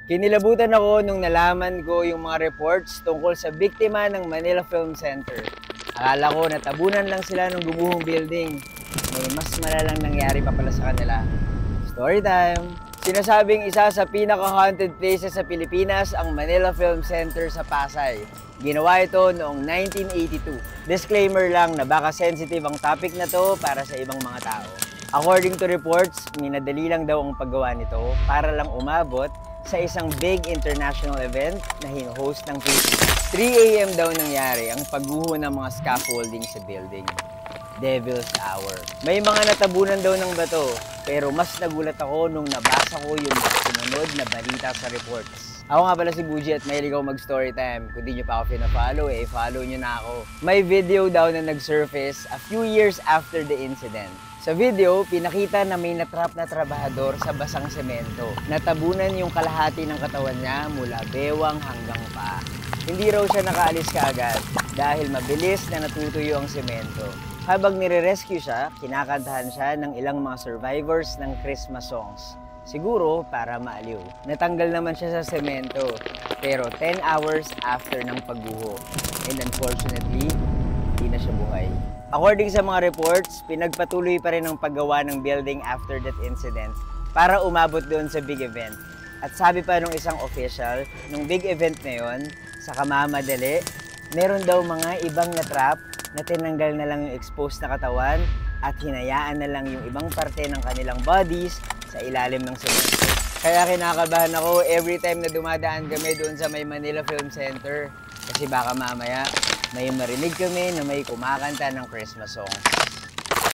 Kinilabutan ako nung nalaman ko yung mga reports tungkol sa biktima ng Manila Film Center. Akala ko natabunan lang sila ng gumuhong building. May mas malalang nangyari pa pala sa kanila. Story time! Sinasabing isa sa pinaka-haunted places sa Pilipinas ang Manila Film Center sa Pasay. Ginawa ito noong 1982. Disclaimer lang na baka sensitive ang topic na to para sa ibang mga tao. According to reports, minadali lang daw ang paggawa nito para lang umabot sa isang big international event na hino-host ng Philippines. 3 a.m. daw nangyari ang pagguho ng mga scaffolding sa building. Devil's Hour. May mga natabunan daw ng bato, pero mas nagulat ako nung nabasa ko yung mga sumunod na balita sa reports. Ako nga pala si Buji at mahilig ako mag-storytime. Kung di nyo pa ako pina-follow, follow nyo na ako. May video daw na nag-surface a few years after the incident. Sa video, pinakita na may natrap na trabahador sa basang semento. Natabunan yung kalahati ng katawan niya mula bewang hanggang paa. Hindi raw siya nakaalis kaagad dahil mabilis na natutuyo ang semento. Habang nire-rescue siya, kinakantahan siya ng ilang mga survivors ng Christmas songs. Siguro para maaliw. Natanggal naman siya sa semento, pero 10 hours after ng pagguho. And unfortunately, hindi na siya buhay. According sa mga reports, pinagpatuloy pa rin ang paggawa ng building after that incident para umabot doon sa big event. At sabi pa nung isang official, nung big event na yon, sa kamamadali, meron daw mga ibang na-trap na tinanggal na lang yung exposed na katawan at hinayaan na lang yung ibang parte ng kanilang bodies sa ilalim ng semento. Kaya kinakabahan ako every time na dumadaan kami doon sa may Manila Film Center kasi baka mamaya may marinig kami na may kumakanta ng Christmas songs.